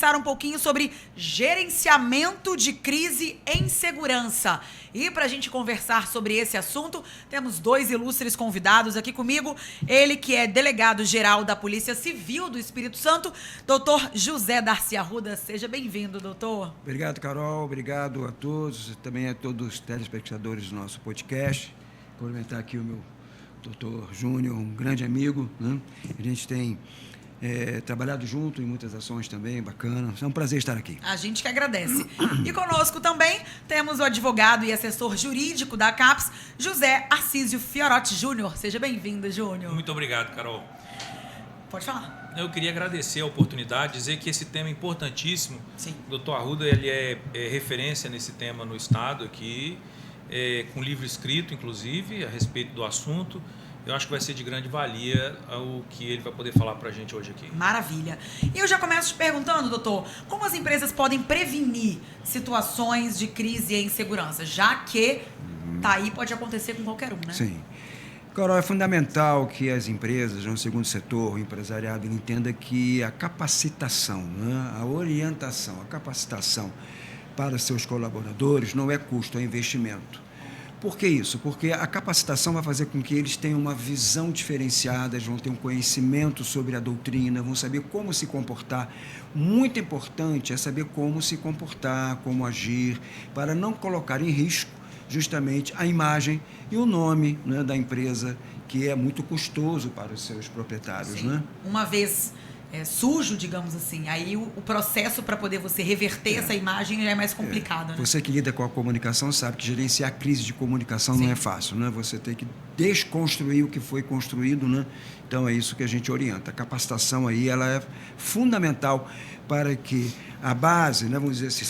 conversar um pouquinho sobre gerenciamento de crise em segurança. E para a gente conversar sobre esse assunto, temos 2 ilustres convidados aqui comigo. Ele que é delegado-geral da Polícia Civil do Espírito Santo, doutor José Darcy Arruda. Seja bem-vindo, doutor. Obrigado, Carol. Obrigado a todos, também a todos os telespectadores do nosso podcast. Cumprimentar aqui o meu doutor Júnior, um grande amigo, né? A gente tem trabalhado junto em muitas ações também, bacana. É um prazer estar aqui. A gente que agradece. E conosco também temos o advogado e assessor jurídico da CAPES, José Arcísio Fiorotti Júnior. Seja bem-vindo, Júnior. Muito obrigado, Carol. Pode falar. Eu queria agradecer a oportunidade, dizer que esse tema é importantíssimo. Sim. O doutor Arruda ele é referência nesse tema no Estado aqui, com livro escrito, inclusive, a respeito do assunto. Eu acho que vai ser de grande valia o que ele vai poder falar para a gente hoje aqui. Maravilha. E eu já começo te perguntando, doutor, como as empresas podem prevenir situações de crise e insegurança, já que tá aí, pode acontecer com qualquer um, né? Sim. Carol, é fundamental que as empresas, no segundo setor, o empresariado, entenda que a capacitação, né, a orientação, a capacitação para seus colaboradores não é custo, é investimento. Por que isso? Porque a capacitação vai fazer com que eles tenham uma visão diferenciada, eles vão ter um conhecimento sobre a doutrina, vão saber como se comportar. Muito importante é saber como se comportar, como agir, para não colocar em risco justamente a imagem e o nome, né, da empresa, que é muito custoso para os seus proprietários. Sim. Né? Uma vez sujo, digamos assim, aí o processo para poder você reverter essa imagem já é mais complicado. Né? Você que lida com a comunicação sabe que gerenciar a crise de comunicação Sim. não é fácil, né? Você tem que desconstruir o que foi construído, né? Então é isso que a gente orienta. A capacitação aí ela é fundamental para que a base, né, vamos dizer assim,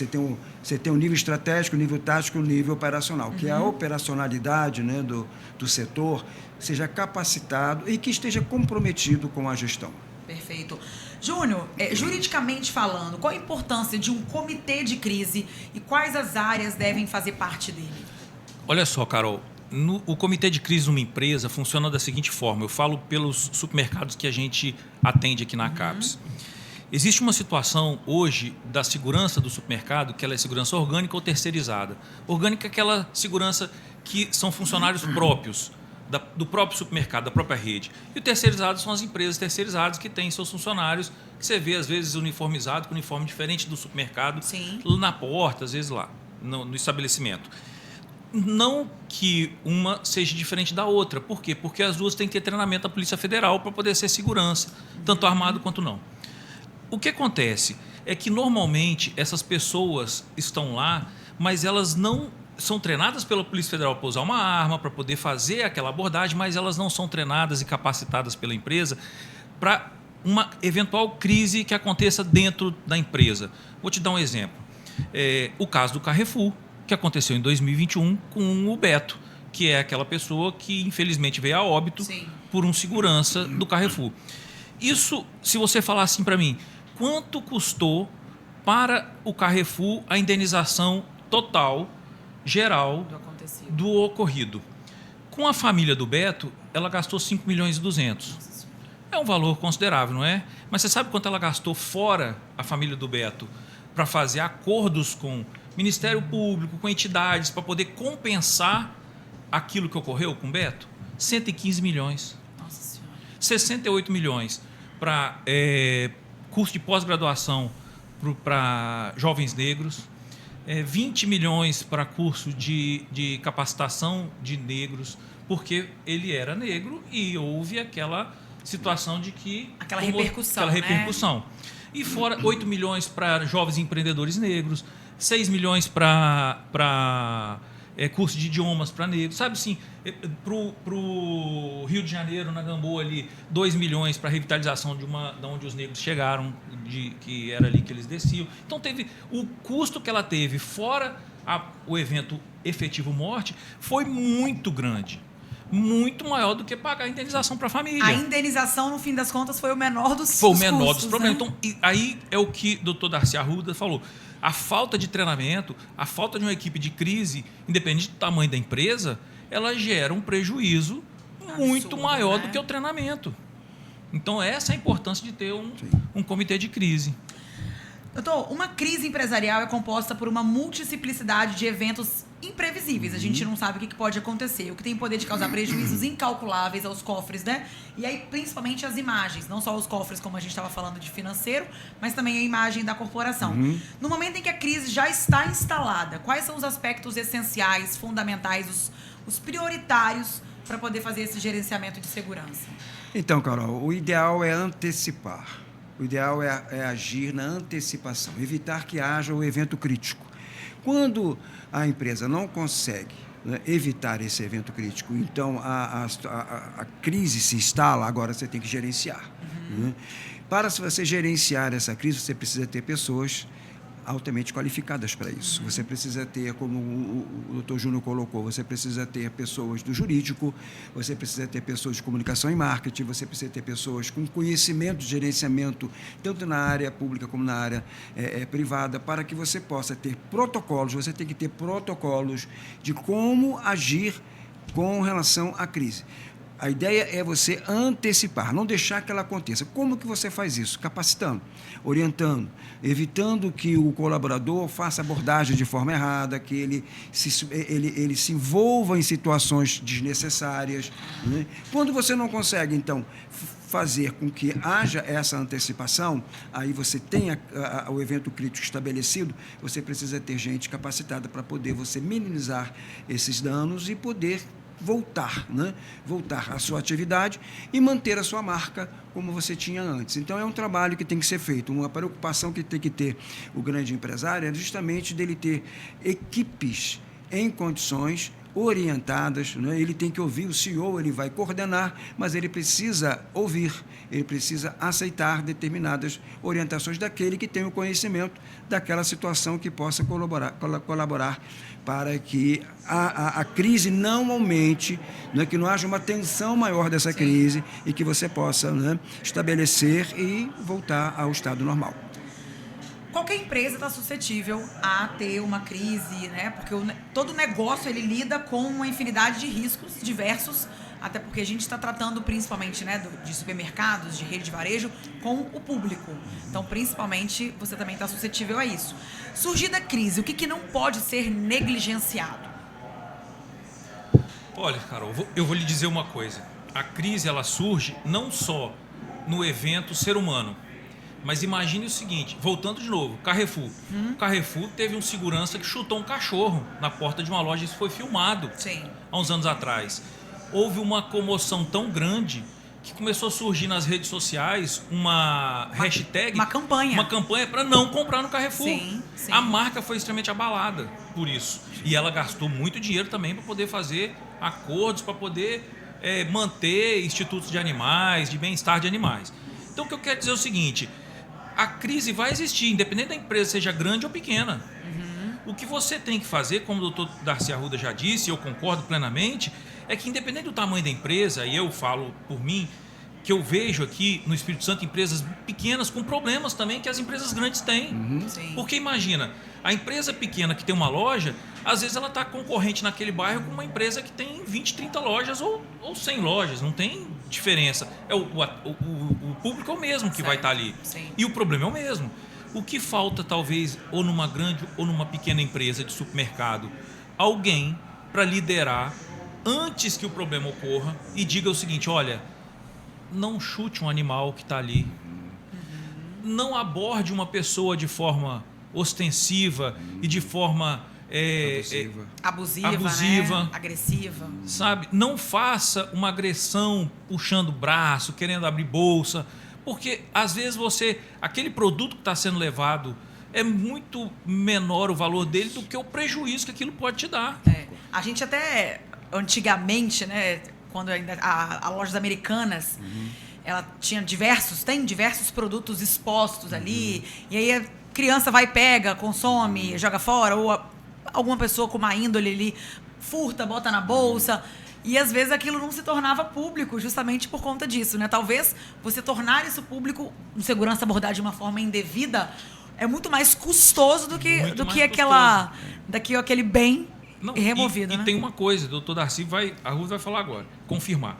você tem um nível estratégico, um nível tático, um nível operacional, que a operacionalidade, né, do setor seja capacitado e que esteja comprometido com a gestão. Perfeito. Júnior, juridicamente falando, qual a importância de um comitê de crise e quais as áreas devem fazer parte dele? Olha só, Carol, o comitê de crise numa empresa funciona da seguinte forma. Eu falo pelos supermercados que a gente atende aqui na CAPES. Existe uma situação hoje da segurança do supermercado, que ela é segurança orgânica ou terceirizada. Orgânica é aquela segurança que são funcionários próprios, do próprio supermercado, da própria rede. E o terceirizado são as empresas terceirizadas que têm seus funcionários, que você vê, às vezes, uniformizado, com uniforme diferente do supermercado, Sim. na porta, às vezes lá, no estabelecimento. Não que uma seja diferente da outra. Por quê? Porque as duas têm que ter treinamento da Polícia Federal para poder ser segurança, tanto armado quanto não. O que acontece é que, normalmente, essas pessoas estão lá, mas elas não são treinadas pela Polícia Federal para usar uma arma, para poder fazer aquela abordagem, mas elas não são treinadas e capacitadas pela empresa para uma eventual crise que aconteça dentro da empresa. Vou te dar um exemplo. O caso do Carrefour, que aconteceu em 2021 com o Beto, que é aquela pessoa que, infelizmente, veio a óbito Sim. por um segurança do Carrefour. Isso, se você falar assim para mim, quanto custou para o Carrefour a indenização total, geral, do ocorrido? Com a família do Beto, ela gastou 5 milhões e 200. É um valor considerável, não é? Mas você sabe quanto ela gastou fora a família do Beto para fazer acordos com o Ministério Público, com entidades, para poder compensar aquilo que ocorreu com o Beto? 115 milhões. Nossa Senhora. 68 milhões para curso de pós-graduação para jovens negros, 20 milhões para curso de capacitação de negros, porque ele era negro e houve aquela situação de que... Aquela repercussão, né? E fora 8 milhões para jovens empreendedores negros, 6 milhões para curso de idiomas para negros, sabe assim, para o Rio de Janeiro, na Gamboa ali, 2 milhões para revitalização de onde os negros chegaram, que era ali que eles desciam. Então teve o custo que ela teve, fora o evento efetivo morte, foi muito grande. Muito maior do que pagar a indenização para a família. A indenização, no fim das contas, foi o menor dos custos. Foi o menor dos problemas. Né? Então, aí é o que o doutor Darcy Arruda falou. A falta de treinamento, a falta de uma equipe de crise, independente do tamanho da empresa, ela gera um prejuízo muito maior, né, do que o treinamento. Então, essa é a importância de ter um comitê de crise. Doutor, uma crise empresarial é composta por uma multiplicidade de eventos imprevisíveis. A gente não sabe o que pode acontecer, o que tem poder de causar prejuízos incalculáveis aos cofres, né? E aí, principalmente as imagens, não só os cofres, como a gente estava falando de financeiro, mas também a imagem da corporação. No momento em que a crise já está instalada, quais são os aspectos essenciais, fundamentais, os prioritários para poder fazer esse gerenciamento de segurança? Então, Carol, o ideal é antecipar. O ideal é agir na antecipação, evitar que haja o evento crítico. Quando a empresa não consegue, né, evitar esse evento crítico, então a crise se instala, agora você tem que gerenciar. Né? Para se você gerenciar essa crise, você precisa ter pessoas altamente qualificadas para isso. Você precisa ter, como o doutor Júnior colocou, você precisa ter pessoas do jurídico, você precisa ter pessoas de comunicação e marketing, você precisa ter pessoas com conhecimento de gerenciamento, tanto na área pública como na área privada, para que você possa ter protocolos, você tem que ter protocolos de como agir com relação à crise. A ideia é você antecipar, não deixar que ela aconteça. Como que você faz isso? Capacitando, orientando, evitando que o colaborador faça abordagem de forma errada, que ele se envolva em situações desnecessárias. Né? Quando você não consegue, então, fazer com que haja essa antecipação, aí você tenha o evento crítico estabelecido, você precisa ter gente capacitada para poder você minimizar esses danos e poder voltar à sua atividade e manter a sua marca como você tinha antes. Então, é um trabalho que tem que ser feito, uma preocupação que tem que ter o grande empresário é justamente dele ter equipes em condições orientadas, né? Ele tem que ouvir o CEO, ele vai coordenar, mas ele precisa ouvir, ele precisa aceitar determinadas orientações daquele que tem o conhecimento daquela situação que possa colaborar para que a crise não aumente, né? Que não haja uma tensão maior dessa crise e que você possa, né, estabelecer e voltar ao estado normal. Qualquer empresa está suscetível a ter uma crise, né? Porque todo negócio ele lida com uma infinidade de riscos diversos, até porque a gente está tratando principalmente, né, de supermercados, de rede de varejo, com o público. Então, principalmente, você também está suscetível a isso. Surgida a crise, o que não pode ser negligenciado? Olha, Carol, eu vou lhe dizer uma coisa. A crise ela surge não só no evento ser humano, mas imagine o seguinte, voltando de novo, Carrefour. Carrefour teve um segurança que chutou um cachorro na porta de uma loja, isso foi filmado há uns anos atrás. Houve uma comoção tão grande que começou a surgir nas redes sociais uma hashtag, uma campanha para não comprar no Carrefour. Sim. A marca foi extremamente abalada por isso. E ela gastou muito dinheiro também para poder fazer acordos, para poder manter institutos de animais, de bem-estar de animais. Então, o que eu quero dizer é o seguinte, a crise vai existir, independente da empresa seja grande ou pequena. O que você tem que fazer, como o doutor Darcy Arruda já disse, e eu concordo plenamente, é que independente do tamanho da empresa, e eu falo por mim, que eu vejo aqui no Espírito Santo empresas pequenas com problemas também que as empresas grandes têm. Porque imagina, a empresa pequena que tem uma loja, às vezes ela está concorrente naquele bairro com uma empresa que tem 20, 30 lojas ou 100 lojas, não tem diferença. O público é o mesmo que vai estar ali. E o problema é o mesmo. O que falta talvez ou numa grande ou numa pequena empresa de supermercado, alguém para liderar antes que o problema ocorra e diga o seguinte, olha, não chute um animal que está ali, não aborde uma pessoa de forma ostensiva e de forma abusiva, né? Agressiva, sabe? Não faça uma agressão puxando o braço, querendo abrir bolsa, porque às vezes aquele produto que está sendo levado é muito menor o valor dele do que o prejuízo que aquilo pode te dar. A gente até antigamente, né, quando ainda a Lojas Americanas, ela tem diversos produtos expostos ali, e aí a criança vai, pega, consome, joga fora, ou alguma pessoa com uma índole ali furta, bota na bolsa, e às vezes aquilo não se tornava público justamente por conta disso, né? Talvez você tornar isso público, um segurança abordar de uma forma indevida, é muito mais custoso do que aquele bem removido, né? E tem uma coisa, o doutor Darcy Arruda vai falar agora, confirmar.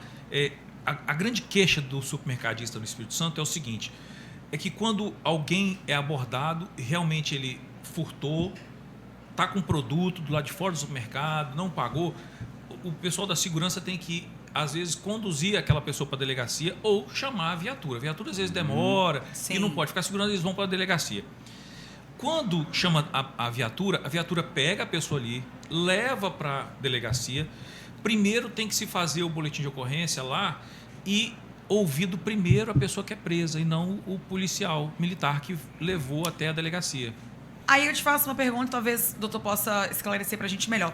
A grande queixa do supermercadista no Espírito Santo é o seguinte, é que quando alguém é abordado, realmente ele furtou, está com produto do lado de fora do supermercado, não pagou, o pessoal da segurança tem que, às vezes, conduzir aquela pessoa para a delegacia ou chamar a viatura. A viatura, às vezes, demora e não pode ficar segurando, eles vão para a delegacia. Quando chama a viatura pega a pessoa ali, leva para a delegacia. Primeiro tem que se fazer o boletim de ocorrência lá e ouvido primeiro a pessoa que é presa e não o policial militar que levou até a delegacia. Aí eu te faço uma pergunta, talvez o doutor possa esclarecer para a gente melhor.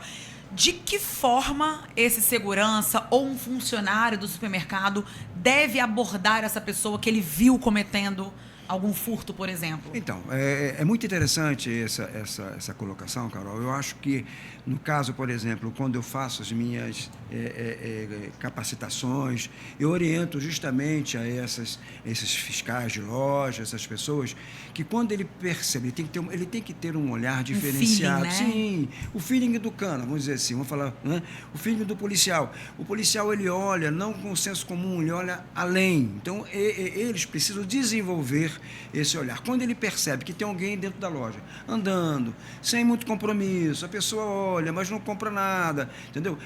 De que forma esse segurança ou um funcionário do supermercado deve abordar essa pessoa que ele viu cometendo algum furto, por exemplo? Então, é muito interessante essa colocação, Carol. Eu acho que, no caso, por exemplo, quando eu faço as minhas capacitações, eu oriento justamente a esses fiscais de loja, essas pessoas, que quando ele percebe, ele tem que ter um olhar diferenciado. Um feeling, né? Sim, o feeling do cana, vamos dizer assim, vamos falar, né? O feeling do policial. O policial, ele olha, não com o senso comum, ele olha além. Então, eles precisam desenvolver esse olhar. Quando ele percebe que tem alguém dentro da loja, andando, sem muito compromisso, a pessoa olha, mas não compra nada, entendeu?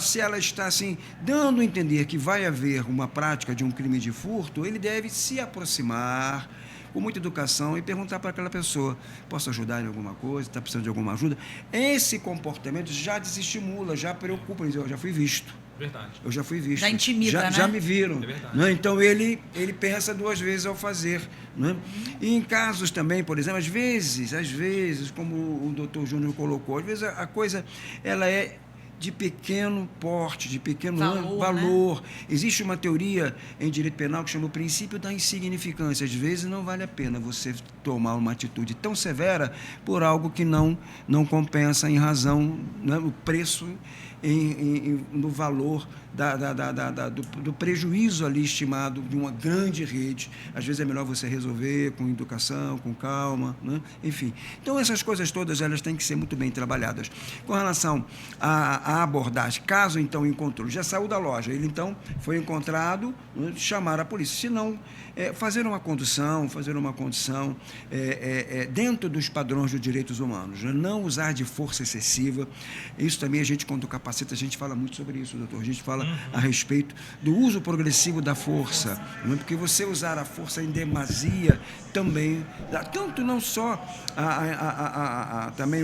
Se ela está assim, dando a entender que vai haver uma prática de um crime de furto, ele deve se aproximar com muita educação e perguntar para aquela pessoa: posso ajudar em alguma coisa? Está precisando de alguma ajuda? Esse comportamento já desestimula, já preocupa, eu já fui visto. Verdade. Eu já fui visto. Já intimida, né? Já me viram. É verdade. Né? Então, ele pensa duas vezes ao fazer. Né? E em casos também, por exemplo, às vezes, como o doutor Júnior colocou, às vezes a coisa ela é de pequeno porte, de pequeno valor. Né? Existe uma teoria em direito penal que chama o princípio da insignificância. Às vezes não vale a pena você tomar uma atitude tão severa por algo que não compensa em razão, né, o preço no valor do prejuízo ali estimado de uma grande rede. Às vezes é melhor você resolver com educação, com calma, né? Enfim. Então, essas coisas todas elas têm que ser muito bem trabalhadas. Com relação à abordagem, caso então encontrou, já saiu da loja, ele então foi encontrado, né, chamar a polícia. Se não, fazer uma condução dentro dos padrões dos direitos humanos, né? Não usar de força excessiva. Isso também a gente, quando capacita, a gente fala muito sobre isso, doutor. A gente fala a respeito do uso progressivo da força, né? Porque você usar a força em demasia também, tanto não só também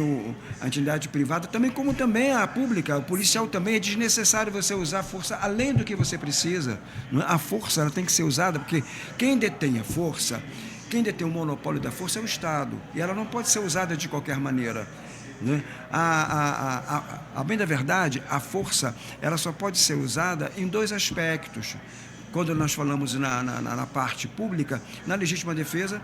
a entidade privada, também como também a pública, o policial também, é desnecessário você usar a força além do que você precisa. Né? A força ela tem que ser usada, porque quem detém a força, quem detém o monopólio da força é o Estado, e ela não pode ser usada de qualquer maneira. Né? A bem da verdade, a força ela só pode ser usada em dois aspectos. Quando nós falamos na parte pública, na legítima defesa,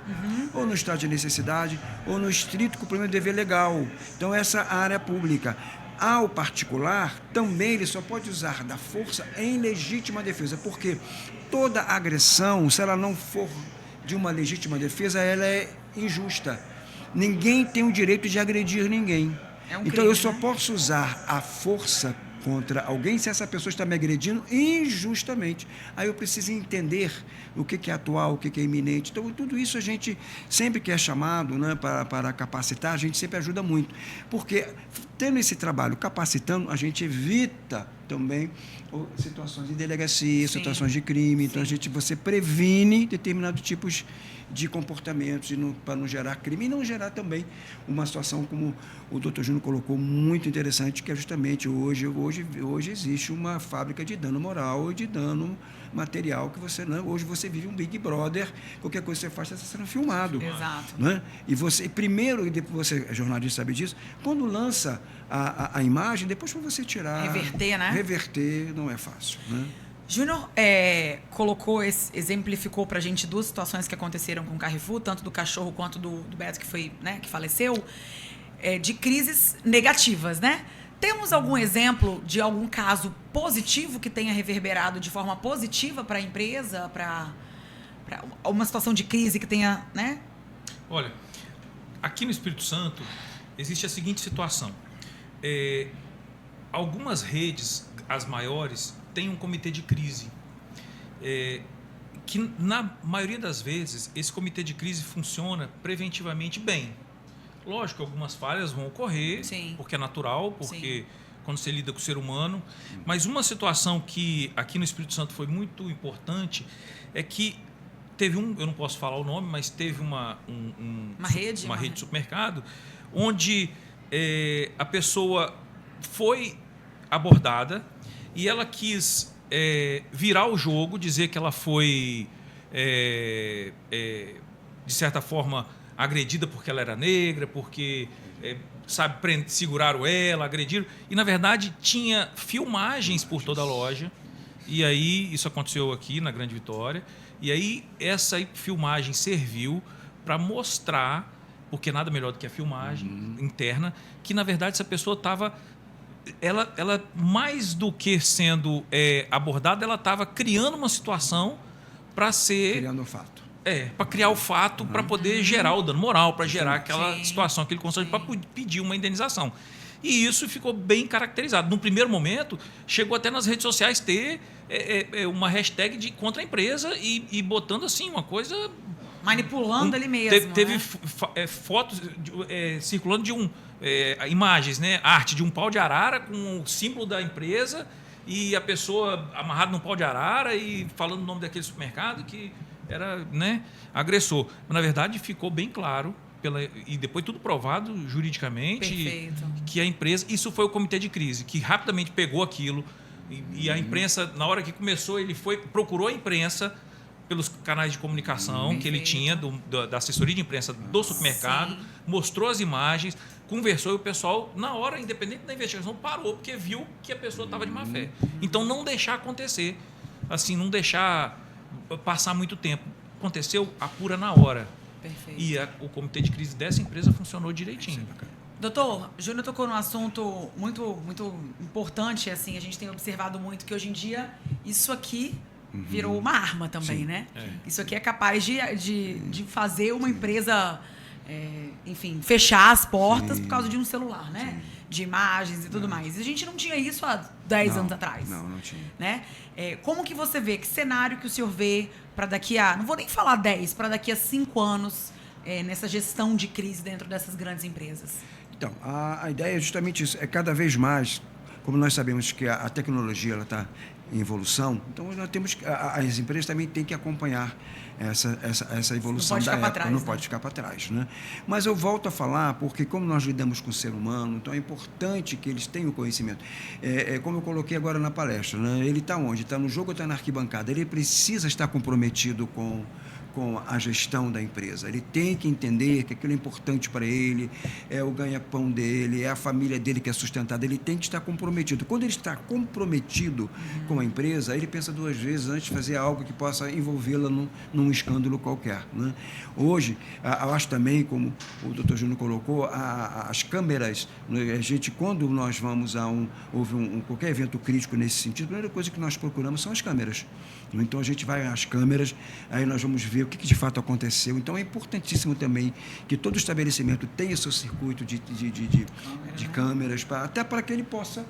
ou no estado de necessidade, ou no estrito cumprimento do dever legal. Então, essa área pública. Ao particular, também ele só pode usar da força em legítima defesa, porque toda agressão, se ela não for de uma legítima defesa, ela é injusta. Ninguém tem o direito de agredir ninguém. Então, eu só posso usar a força contra alguém se essa pessoa está me agredindo injustamente. Aí eu preciso entender o que é atual, o que é iminente. Então, tudo isso a gente, sempre que é chamado, né, para capacitar, a gente sempre ajuda muito. Porque, tendo esse trabalho capacitando, a gente evita também situações de delegacia, sim, situações de crime. Então, você previne determinados tipos de comportamentos para não gerar crime e não gerar também uma situação como o doutor Júnior colocou, muito interessante, que é justamente hoje existe uma fábrica de dano moral e de dano material que você não. Hoje você vive um Big Brother, qualquer coisa que você faz está sendo filmado. Exato. Né? E primeiro, e depois você, jornalista, sabe disso, quando lança a imagem, depois para você tirar. Reverter, né? Reverter não é fácil. Né? Júnior exemplificou pra gente duas situações que aconteceram com o Carrefour, tanto do cachorro quanto do Beto, que foi, né, que faleceu, de crises negativas, né? Temos algum exemplo de algum caso positivo que tenha reverberado de forma positiva para a empresa, para uma situação de crise que tenha, né? Olha, aqui no Espírito Santo existe a seguinte situação. Algumas redes, as maiores, têm um comitê de crise, que, na maioria das vezes, esse comitê de crise funciona preventivamente bem. Lógico que algumas falhas vão ocorrer, Sim. porque é natural, porque Sim. quando você lida com o ser humano. Mas uma situação que aqui no Espírito Santo foi muito importante é que teve eu não posso falar o nome, mas teve uma rede de supermercado, onde a pessoa foi abordada e ela quis virar o jogo, dizer que ela foi, de certa forma, agredida porque ela era negra, porque, seguraram ela, agrediram. E, na verdade, tinha filmagens por toda a loja. E aí, isso aconteceu aqui na Grande Vitória. E aí, essa filmagem serviu para mostrar, porque nada melhor do que a filmagem interna, que, na verdade, essa pessoa estava... Ela, mais do que sendo abordada, ela estava criando uma situação para ser... Criando um fato. Para criar o fato, para poder gerar o dano moral, para gerar aquela Sim. situação, aquele constante, para pedir uma indenização. E isso ficou bem caracterizado. No primeiro momento, chegou até nas redes sociais ter uma hashtag de contra a empresa e botando assim uma coisa... Manipulando ali mesmo. Teve fotos circulando de imagens, né? Arte de um pau de arara com o símbolo da empresa e a pessoa amarrada num pau de arara e falando o nome daquele supermercado que era, né, agressor. Mas, na verdade, ficou bem claro, e depois tudo provado juridicamente, que a empresa... Isso foi o comitê de crise, que rapidamente pegou aquilo e a imprensa, na hora que começou, ele procurou a imprensa pelos canais de comunicação que ele tinha da assessoria de imprensa do supermercado, mostrou as imagens, conversou e o pessoal, na hora, independente da investigação, parou, porque viu que a pessoa estava de má fé. Então, não deixar acontecer, assim, não deixar passar muito tempo. Aconteceu, apura na hora. Perfeito. E o comitê de crise dessa empresa funcionou direitinho. Doutor, Júnior tocou num assunto muito, muito importante, assim, a gente tem observado muito que hoje em dia isso aqui virou uma arma também, né? Isso aqui é capaz de fazer uma empresa, enfim, fechar as portas por causa de um celular, né? De imagens e tudo mais. E a gente não tinha isso há 10 anos atrás. Não tinha. Né? Como que você vê, que cenário que o senhor vê para daqui a, não vou nem falar 10, para daqui a 5 anos, nessa gestão de crise dentro dessas grandes empresas? Então, a ideia é justamente isso. É cada vez mais, como nós sabemos que a tecnologia está em evolução, então nós temos as empresas também têm que acompanhar essa evolução da época, não pode ficar para trás, né? Mas eu volto a falar porque como nós lidamos com o ser humano, então é importante que eles tenham conhecimento. Como eu coloquei agora na palestra, né? Ele está onde? Está no jogo ou está na arquibancada? Ele precisa estar comprometido com a gestão da empresa. Ele tem que entender que aquilo é importante para ele, é o ganha-pão dele, é a família dele que é sustentada. Ele tem que estar comprometido. Quando ele está comprometido com a empresa, ele pensa 2 vezes antes de fazer algo que possa envolvê-la num escândalo qualquer, né? Hoje, eu acho também, como o doutor Júnior colocou, as câmeras, a gente, quando nós vamos houve qualquer evento crítico nesse sentido, a primeira coisa que nós procuramos são as câmeras. Então, a gente vai às câmeras, aí nós vamos ver o que de fato aconteceu. Então, é importantíssimo também que todo estabelecimento tenha seu circuito de câmeras, até para que ele possa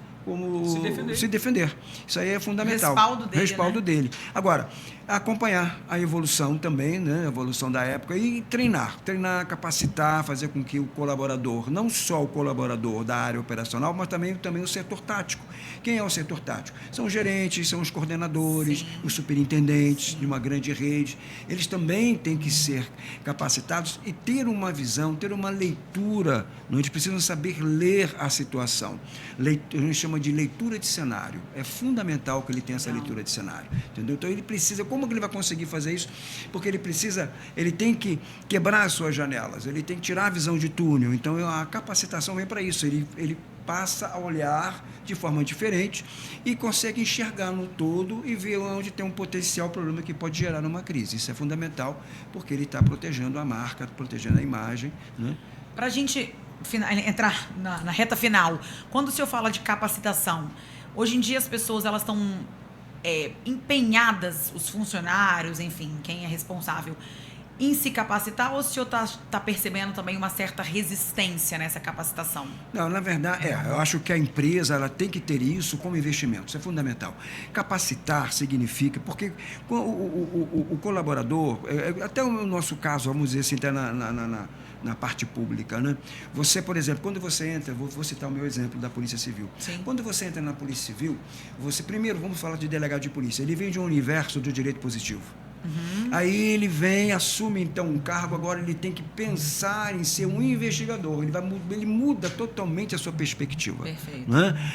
se defender. Isso aí é fundamental. Respaldo dele. Agora, acompanhar a evolução também, né? A evolução da época e treinar, capacitar, fazer com que o colaborador, não só o colaborador da área operacional, mas também o setor tático. Quem é o setor tático? São os gerentes, são os coordenadores, os superintendentes de uma grande rede. Eles também têm que ser capacitados e ter uma visão, ter uma leitura. Eles precisam saber ler a situação. A gente chama de leitura de cenário. É fundamental que ele tenha essa leitura de cenário. Entendeu? Então, ele precisa... Como que ele vai conseguir fazer isso? Porque ele tem que quebrar as suas janelas, ele tem que tirar a visão de túnel. Então, a capacitação vem para isso. Ele passa a olhar de forma diferente e consegue enxergar no todo e ver onde tem um potencial problema que pode gerar uma crise. Isso é fundamental, porque ele está protegendo a marca, protegendo a imagem, né? Para a gente entrar na reta final, quando o senhor fala de capacitação, hoje em dia as pessoas elas estão empenhadas, os funcionários, enfim, quem é responsável, em se capacitar, ou o senhor está percebendo também uma certa resistência nessa capacitação? Não, na verdade, eu acho que a empresa ela tem que ter isso como investimento, isso é fundamental. Capacitar significa, porque o colaborador, até o nosso caso, vamos dizer assim, até na parte pública, né? Você, por exemplo, quando você entra, vou citar o meu exemplo da Polícia Civil. Sim. Quando você entra na Polícia Civil, primeiro vamos falar de delegado de polícia, ele vem de um universo do direito positivo. Aí ele vem, assume então um cargo, agora ele tem que pensar em ser um investigador, ele muda totalmente a sua perspectiva. Perfeito. Né?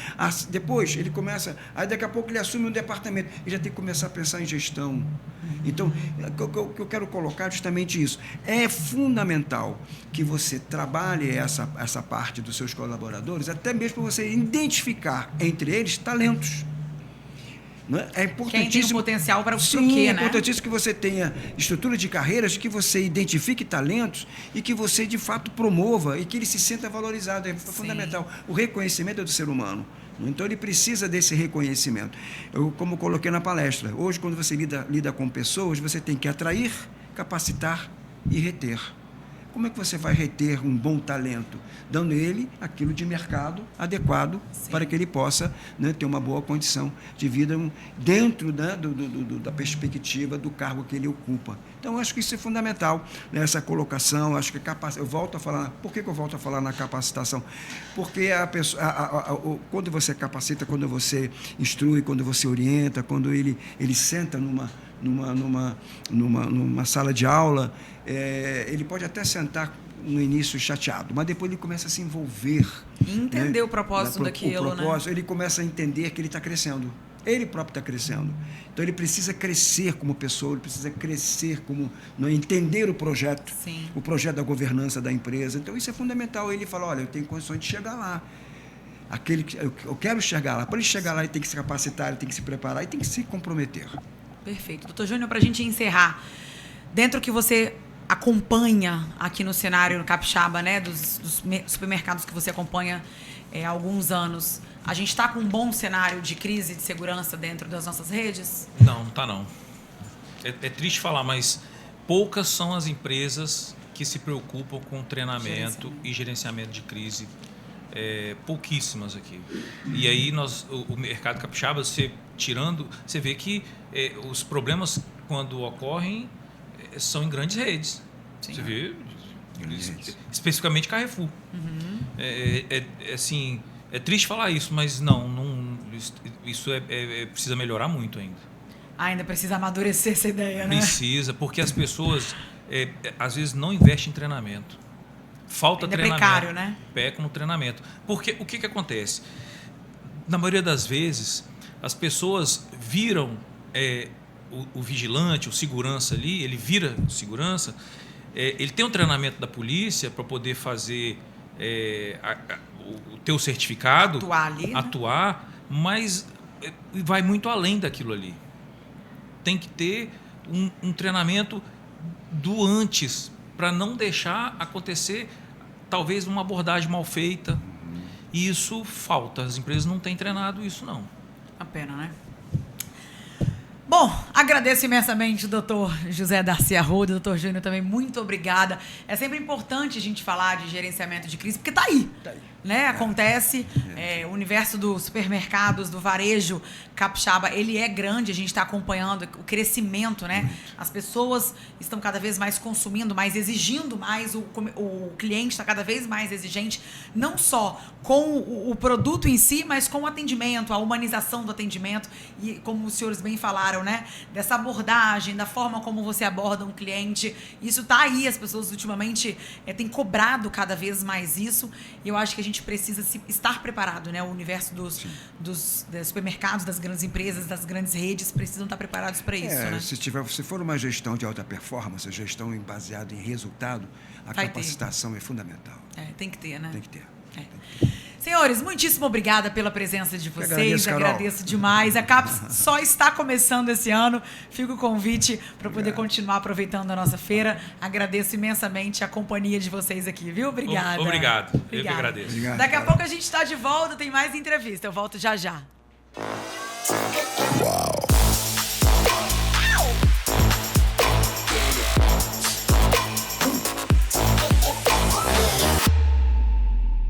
Depois ele começa, aí daqui a pouco ele assume um departamento e já tem que começar a pensar em gestão. Então, o que eu quero colocar é justamente isso. É fundamental que você trabalhe essa parte dos seus colaboradores, até mesmo para você identificar entre eles talentos. É importantíssimo. Quem tem um potencial para o Sim, quê, é né? importantíssimo que você tenha estrutura de carreiras, que você identifique talentos e que você, de fato, promova e que ele se sinta valorizado. É fundamental. O reconhecimento é do ser humano. Então, ele precisa desse reconhecimento. Como eu coloquei na palestra, hoje, quando você lida com pessoas, você tem que atrair, capacitar e reter. Como é que você vai reter um bom talento? Dando ele aquilo de mercado adequado. Sim. Para que ele possa, né, ter uma boa condição de vida dentro, né, da perspectiva do cargo que ele ocupa. Então, acho que isso é fundamental, né, essa colocação. Acho que eu volto a falar. Por que eu volto a falar na capacitação? Porque quando você capacita, quando você instrui, quando você orienta, quando ele senta numa sala de aula, ele pode até sentar no início chateado, mas depois ele começa a se envolver. Entender, né, o propósito daquilo, o propósito, né? Ele começa a entender que ele está crescendo. Ele próprio está crescendo. Então, ele precisa crescer como pessoa, ele precisa crescer como... entender o projeto. Sim. O projeto da governança da empresa. Então, isso é fundamental. Ele fala, olha, eu tenho condições de chegar lá. Eu quero chegar lá. Para ele chegar lá, ele tem que se capacitar, ele tem que se preparar e tem que se comprometer. Perfeito. Doutor Júnior, para a gente encerrar, dentro que você acompanha aqui no cenário no Capixaba, né, dos supermercados que você acompanha há alguns anos, a gente está com um bom cenário de crise de segurança dentro das nossas redes? Não está não. É triste falar, mas poucas são as empresas que se preocupam com treinamento e gerenciamento de crise. Pouquíssimas aqui. E aí o mercado capixaba, você vê que os problemas, quando ocorrem, são em grandes redes. Sim. Você vê, especificamente Carrefour. Assim, é triste falar isso, mas isso precisa melhorar muito ainda. Ainda precisa amadurecer essa ideia, né? Precisa, porque as pessoas às vezes não investem em treinamento. Falta ainda treinamento. Precário, né? Pecam no treinamento. Porque o que acontece? Na maioria das vezes, as pessoas viram o vigilante, o segurança ali, ele vira segurança, ele tem um treinamento da polícia para poder fazer o teu certificado, atuar, mas vai muito além daquilo ali. Tem que ter um treinamento do antes, para não deixar acontecer talvez uma abordagem mal feita. E isso falta. As empresas não têm treinado isso, não. A pena, né? Bom, agradeço imensamente o doutor José Darcy Arruda, doutor Júnior também, muito obrigada. É sempre importante a gente falar de gerenciamento de crise, porque está aí. Né? Acontece, o universo dos supermercados, do varejo capixaba, ele é grande, a gente está acompanhando o crescimento, né? As pessoas estão cada vez mais consumindo, mais exigindo mais, o cliente está cada vez mais exigente, não só com o produto em si, mas com o atendimento, a humanização do atendimento e, como os senhores bem falaram, né? Dessa abordagem, da forma como você aborda um cliente, isso está aí, as pessoas ultimamente têm cobrado cada vez mais isso, e eu acho que a gente precisa estar preparado, né? O universo dos supermercados, das grandes empresas, das grandes redes precisam estar preparados para isso, né? Se for uma gestão de alta performance, gestão baseada em resultado, a capacitação é fundamental. Tem que ter, né? Tem que ter. Senhores, muitíssimo obrigada pela presença de vocês. Agradeço demais. A CAPES só está começando esse ano. Fica o convite para poder continuar aproveitando a nossa feira. Agradeço imensamente a companhia de vocês aqui, viu? Obrigada. Obrigado. Eu que agradeço. Obrigado, Daqui a pouco a gente está de volta, tem mais entrevista. Eu volto já já. Uau.